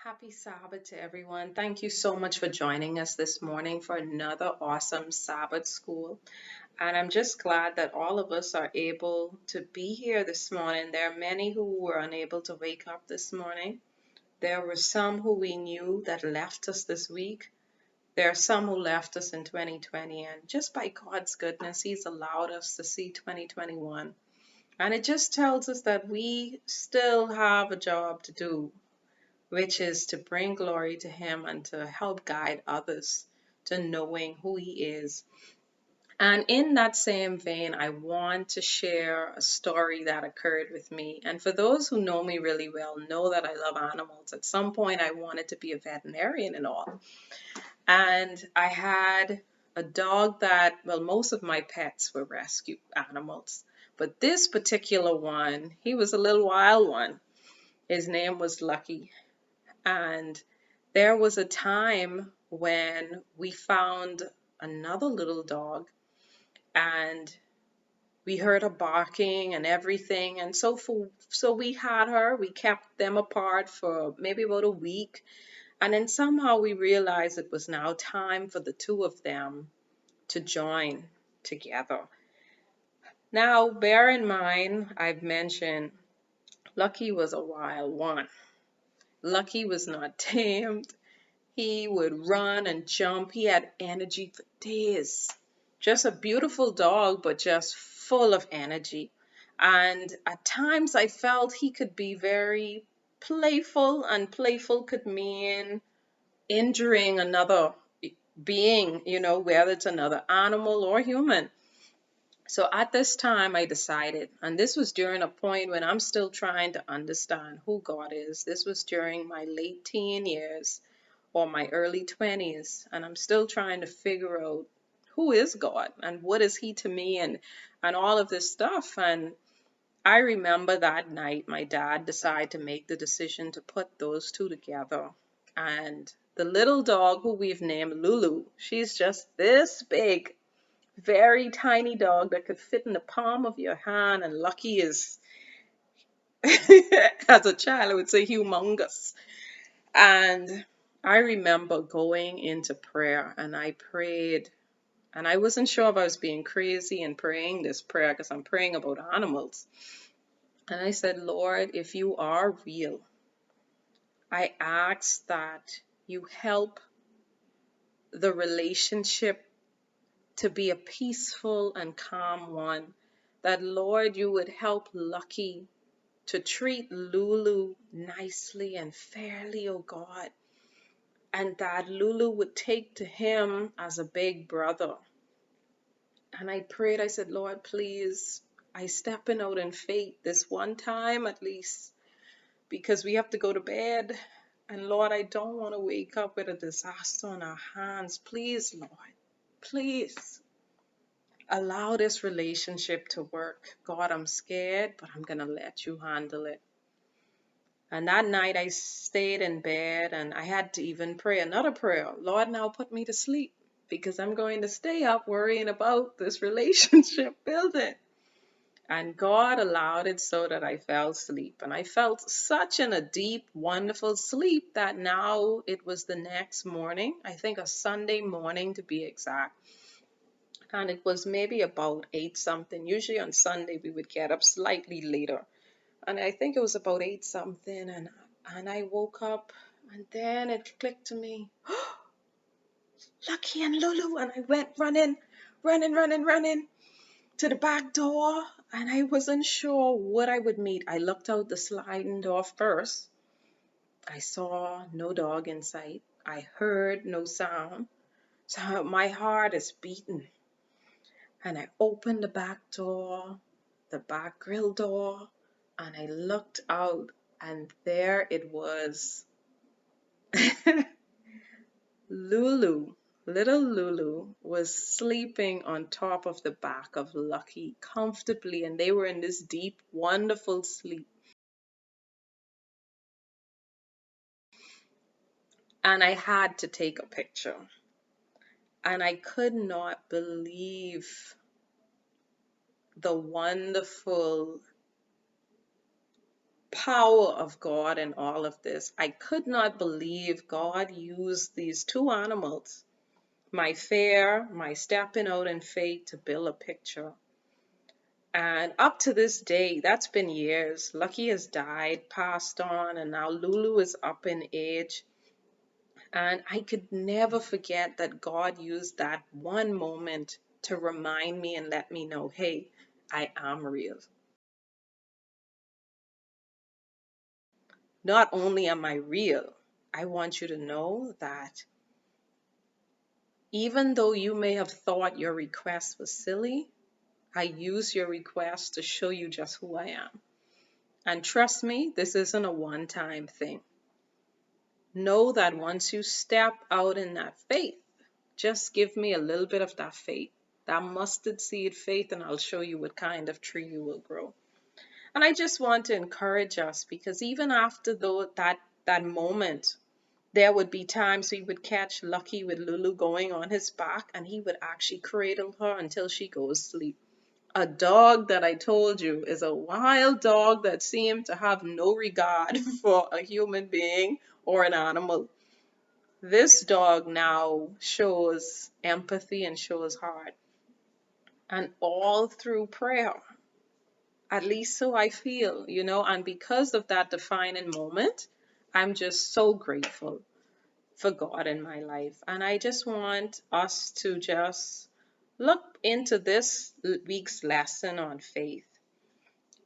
Happy Sabbath to everyone. Thank you so much for joining us this morning for another awesome Sabbath school. And I'm just glad that all of us are able to be here this morning. There are many who were unable to wake up this morning. There were some who we knew that left us this week. There are some who left us in 2020. And just by God's goodness, He's allowed us to see 2021. And it just tells us that we still have a job to do, which is to bring glory to Him and to help guide others to knowing who He is. And in that same vein, I want to share a story that occurred with me. And for those who know me really well, know that I love animals. At some point, I wanted to be a veterinarian and all. And I had a dog that, well, most of my pets were rescue animals. But this particular one, he was a little wild one. His name was Lucky. And there was a time when we found another little dog and we heard her barking and everything. And so we had her, we kept them apart for maybe about a week. And then somehow we realized it was now time for the two of them to join together. Now, bear in mind, I've mentioned Lucky was a wild one. Lucky was not tamed. He would run and jump. He had energy for days. Just a beautiful dog, but just full of energy. And at times I felt he could be very playful, and playful could mean injuring another being, whether it's another animal or human. So at this time, I decided, and this was during a point when I'm still trying to understand who God is. This was during my late teen years or my early 20s, and I'm still trying to figure out who is God and what is He to me and all of this stuff. And I remember that night my dad decided to make the decision to put those two together. And the little dog who we've named Lulu, she's just this big, very tiny dog that could fit in the palm of your hand, and Lucky is, as a child, I would say humongous. And I remember going into prayer and I prayed, and I wasn't sure if I was being crazy and praying this prayer because I'm praying about animals. And I said, Lord, if you are real, I ask that you help the relationship to be a peaceful and calm one. That, Lord, you would help Lucky to treat Lulu nicely and fairly, oh God. And that Lulu would take to him as a big brother. And I prayed, I said, Lord, please, I stepping out in faith this one time at least, because we have to go to bed. And Lord, I don't want to wake up with a disaster on our hands. Please, Lord, please allow this relationship to work. God, I'm scared, but I'm going to let you handle it. And that night I stayed in bed and I had to even pray another prayer. Lord, now put me to sleep because I'm going to stay up worrying about this relationship building. And God allowed it so that I fell asleep. And I felt such in a deep, wonderful sleep that now it was the next morning, I think a Sunday morning to be exact. And it was maybe about 8 something. Usually on Sunday we would get up slightly later. And I think it was about 8 something, and I woke up, and then it clicked to me, Lucky and Lulu, and I went running to the back door, and I wasn't sure what I would meet. I looked out the sliding door first. I saw no dog in sight. I heard no sound. So my heart is beating. And I opened the back door, the back grill door, and I looked out, and there it was. Lulu, little Lulu, was sleeping on top of the back of Lucky comfortably, and they were in this deep, wonderful sleep. And I had to take a picture, and I could not believe the wonderful power of God in all of this. I could not believe God used these two animals, my fear, my stepping out in faith, to build a picture. And up to this day, that's been years. Lucky has died, passed on, and now Lulu is up in age. And I could never forget that God used that one moment to remind me and let me know, hey, I am real. Not only am I real, I want you to know that even though you may have thought your request was silly, I use your request to show you just who I am. And trust me, this isn't a one-time thing. Know that once you step out in that faith, just give me a little bit of that faith, that mustard seed faith, and I'll show you what kind of tree you will grow. And I just want to encourage us, because even after that moment, there would be times we would catch Lucky with Lulu going on his back, and he would actually cradle her until she goes to sleep. A dog that I told you is a wild dog that seemed to have no regard for a human being or an animal. This dog now shows empathy and shows heart. And all through prayer, at least so I feel, and because of that defining moment, I'm just so grateful for God in my life. And I just want us to just look into this week's lesson on faith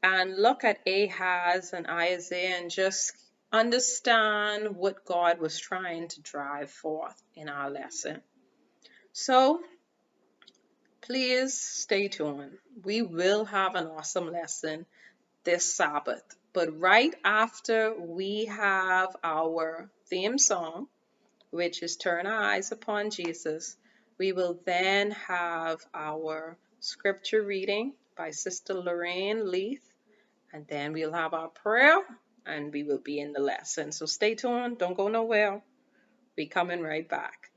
and look at Ahaz and Isaiah and just understand what God was trying to drive forth in our lesson. So please stay tuned. We will have an awesome lesson this Sabbath. But right after we have our theme song, which is Turn Our Eyes Upon Jesus, we will then have our scripture reading by Sister Lorraine Leith, and then we'll have our prayer, and we will be in the lesson. So stay tuned. Don't go nowhere. We're coming right back.